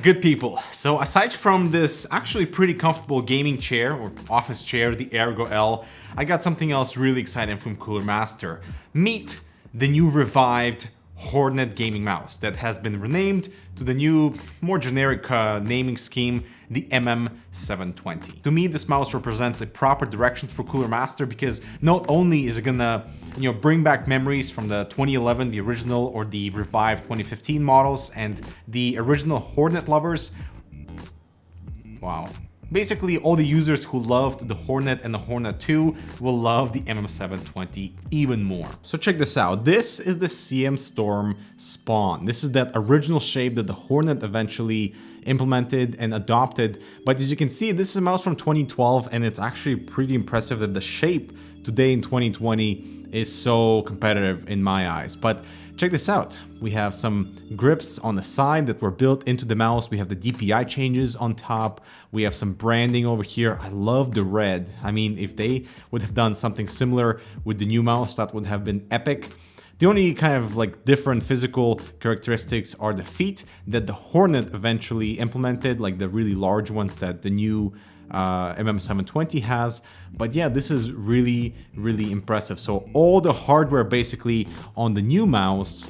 Good people. So aside from this actually pretty comfortable gaming chair or office chair, the Ergo L, I got something else really exciting from Cooler Master. Meet the new revived Xornet gaming mouse that has been renamed to the new, more generic naming scheme, the MM720. To me, this mouse represents a proper direction for Cooler Master because not only is it gonna, bring back memories from the 2011, the original, or the revived 2015 models, and the original Xornet lovers. Wow. Basically, all the users who loved the Xornet and the Xornet 2 will love the MM720 even more. So check this out. This is the CM Storm Spawn. This is that original shape that the Xornet eventually implemented and adopted. But as you can see, this is a mouse from 2012, and it's actually pretty impressive that the shape today in 2020 is so competitive in my eyes. But check this out. We have some grips on the side that were built into the mouse. We have the DPI changes on top. We have some branding over here. I love the red. I mean, if they would have done something similar with the new mouse, that would have been epic. The only kind of like different physical characteristics are the feet that the Xornet eventually implemented, like the really large ones that the new MM720 has. But yeah, this is really, really impressive. So all the hardware basically on the new mouse,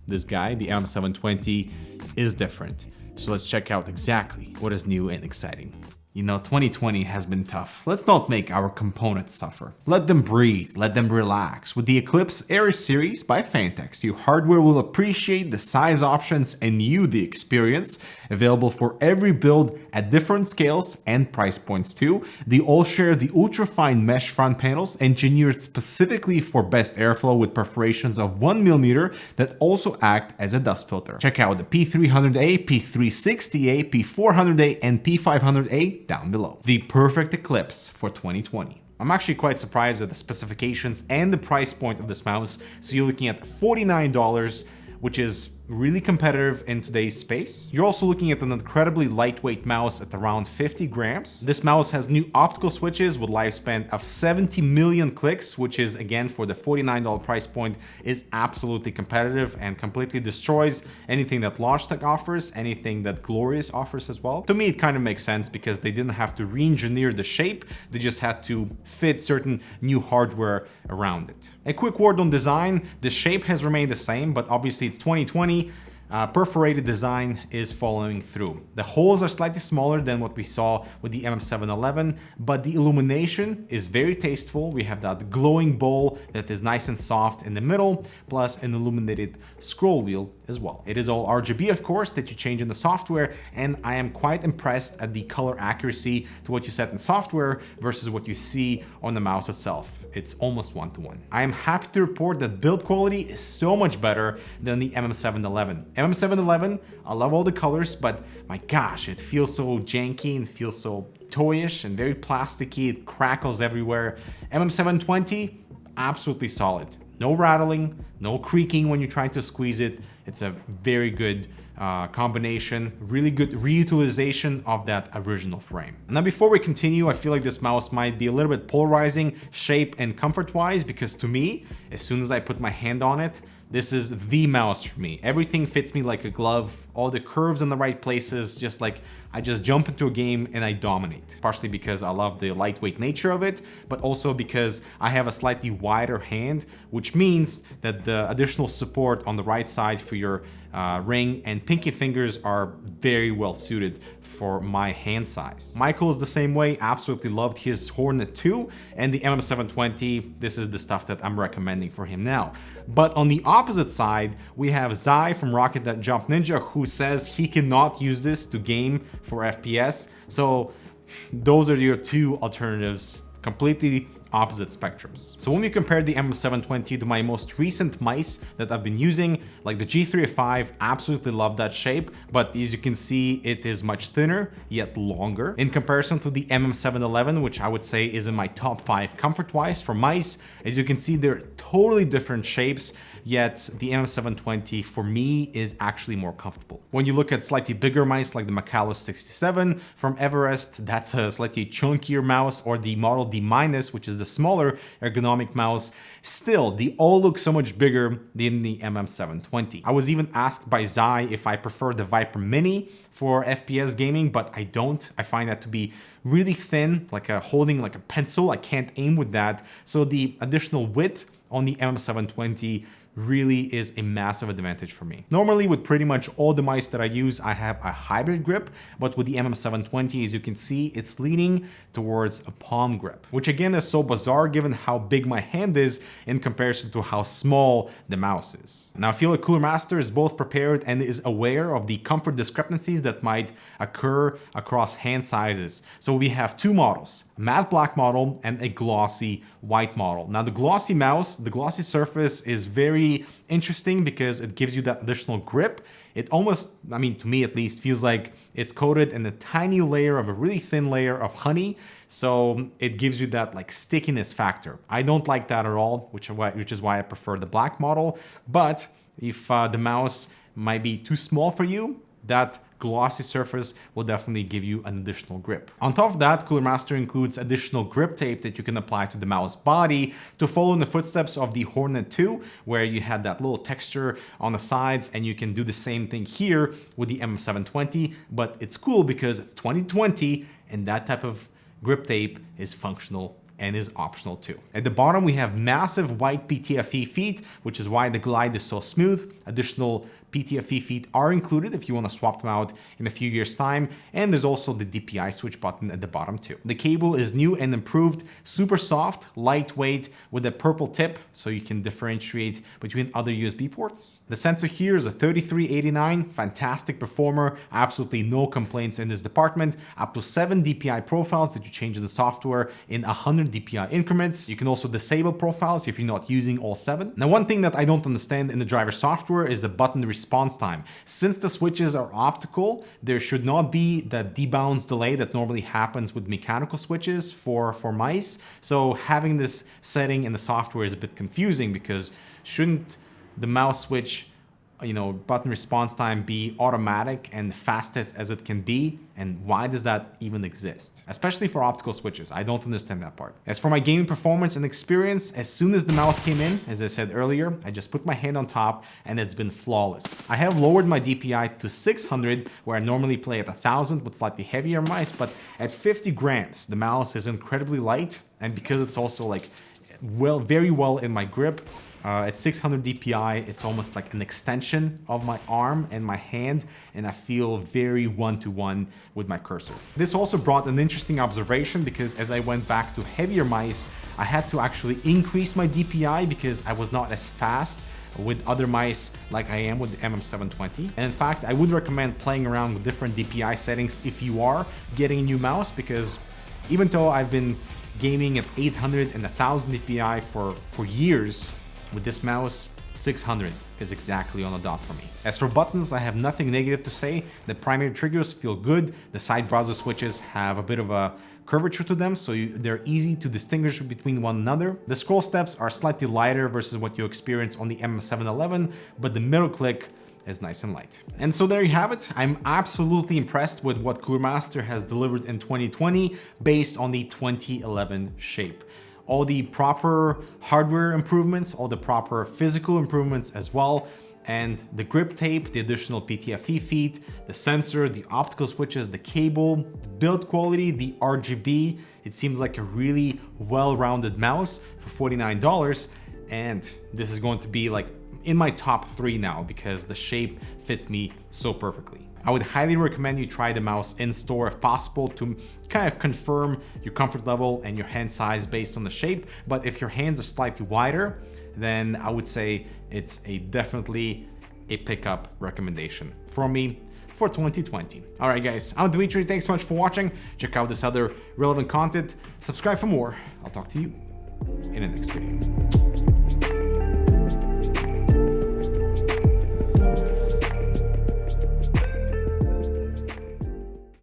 this guy, the MM720, is different. So let's check out exactly what is new and exciting. 2020 has been tough. Let's not make our components suffer. Let them breathe, let them relax. With the Eclipse Air Series by Fantex, your hardware will appreciate the size options and you the experience. Available for every build at different scales and price points too. They all share the ultra-fine mesh front panels engineered specifically for best airflow with perforations of 1mm that also act as a dust filter. Check out the P300A, P360A, P400A, and P500A down below. The perfect Eclipse for 2020. I'm actually quite surprised at the specifications and the price point of this mouse. So you're looking at $49, which is really competitive in today's space. You're also looking at an incredibly lightweight mouse at around 50 grams. This mouse has new optical switches with lifespan of 70 million clicks, which is, again, for the $49 price point, is absolutely competitive and completely destroys anything that Logitech offers, anything that Glorious offers as well. To me, it kind of makes sense because they didn't have to re-engineer the shape, they just had to fit certain new hardware around it. A quick word on design, the shape has remained the same, but obviously it's 2020. Perforated design is following through. The holes are slightly smaller than what we saw with the MM711, but the illumination is very tasteful. We have that glowing bowl that is nice and soft in the middle, plus an illuminated scroll wheel as well. It is all RGB, of course, that you change in the software, and I am quite impressed at the color accuracy to what you set in software versus what you see on the mouse itself. It's almost one-to-one. I am happy to report that build quality is so much better than the MM711. MM711, I love all the colors, but my gosh, it feels so janky and feels so toyish and very plasticky. It crackles everywhere. MM720, absolutely solid. No rattling, no creaking when you're trying to squeeze it. It's a very good combination, really good reutilization of that original frame. Now, before we continue, I feel like this mouse might be a little bit polarizing shape and comfort-wise, because to me, as soon as I put my hand on it, this is the mouse for me. Everything fits me like a glove, all the curves in the right places, just like I just jump into a game and I dominate. Partially because I love the lightweight nature of it, but also because I have a slightly wider hand, which means that the additional support on the right side for your ring and pinky fingers are very well suited for my hand size. Michael is the same way, absolutely loved his Xornet 2, and the MM720, this is the stuff that I'm recommending for him now. But on the opposite side, we have Zai from Rocket Jump Ninja, who says he cannot use this to game for FPS. So those are your two alternatives, completely opposite spectrums. So when we compare the MM720 to my most recent mice that I've been using, like the G305, absolutely love that shape, but as you can see, it is much thinner, yet longer. In comparison to the MM711, which I would say is in my top 5 comfort-wise for mice, as you can see, they're totally different shapes, yet the MM720 for me is actually more comfortable. When you look at slightly bigger mice like the Macalus 67 from Everest, that's a slightly chunkier mouse, or the Model D-, which is the smaller ergonomic mouse, still, they all look so much bigger than the MM720. I was even asked by Zai if I prefer the Viper Mini for FPS gaming, but I don't. I find that to be really thin, like holding like a pencil. I can't aim with that. So the additional width on the MM720 really is a massive advantage for me. Normally with pretty much all the mice that I use, I have a hybrid grip, but with the MM720, as you can see, it's leaning towards a palm grip, which again is so bizarre given how big my hand is in comparison to how small the mouse is. Now I feel like Cooler Master is both prepared and is aware of the comfort discrepancies that might occur across hand sizes. So we have two models, a matte black model and a glossy white model. Now the glossy mouse, the glossy surface is very interesting because it gives you that additional grip. It almost, I mean, to me at least, feels like it's coated in a tiny layer of a really thin layer of honey. So it gives you that like stickiness factor. I don't like that at all, which is why I prefer the black model. But if the mouse might be too small for you, that glossy surface will definitely give you an additional grip. On top of that, Cooler Master includes additional grip tape that you can apply to the mouse body to follow in the footsteps of the Xornet 2, where you had that little texture on the sides, and you can do the same thing here with the MM720, but it's cool because it's 2020 and that type of grip tape is functional and is optional too. At the bottom, we have massive white PTFE feet, which is why the glide is so smooth. Additional PTFE feet are included if you want to swap them out in a few years' time. And there's also the DPI switch button at the bottom too. The cable is new and improved, super soft, lightweight with a purple tip, so you can differentiate between other USB ports. The sensor here is a 3389, fantastic performer, absolutely no complaints in this department. Up to 7 DPI profiles that you change in the software in 100 DPI increments. You can also disable profiles if you're not using all 7. Now, one thing that I don't understand in the driver software is the button response time. Since the switches are optical, there should not be that debounce delay that normally happens with mechanical switches for mice. So having this setting in the software is a bit confusing because shouldn't the mouse switch, button response time be automatic and fastest as it can be? And why does that even exist? Especially for optical switches. I don't understand that part. As for my gaming performance and experience, as soon as the mouse came in, as I said earlier, I just put my hand on top and it's been flawless. I have lowered my DPI to 600, where I normally play at 1000 with slightly heavier mice, but at 50 grams, the mouse is incredibly light. And because it's also very well in my grip, at 600 DPI, it's almost like an extension of my arm and my hand, and I feel very one-to-one with my cursor. This also brought an interesting observation because as I went back to heavier mice, I had to actually increase my DPI because I was not as fast with other mice like I am with the MM720. And in fact, I would recommend playing around with different DPI settings if you are getting a new mouse, because even though I've been gaming at 800 and 1000 DPI for years, with this mouse, 600 is exactly on the dot for me. As for buttons, I have nothing negative to say. The primary triggers feel good. The side browser switches have a bit of a curvature to them, so they're easy to distinguish between one another. The scroll steps are slightly lighter versus what you experience on the MM711, but the middle click is nice and light. And so there you have it. I'm absolutely impressed with what Cooler Master has delivered in 2020 based on the 2011 shape. All the proper hardware improvements, all the proper physical improvements as well, and the grip tape, the additional PTFE feet, the sensor, the optical switches, the cable, the build quality, the RGB. It seems like a really well-rounded mouse for $49, and this is going to be like in my top 3 now because the shape fits me so perfectly. I would highly recommend you try the mouse in store if possible to kind of confirm your comfort level and your hand size based on the shape. But if your hands are slightly wider, then I would say it's definitely a pickup recommendation from me for 2020. All right, guys, I'm Dmitry. Thanks so much for watching. Check out this other relevant content. Subscribe for more. I'll talk to you in the next video.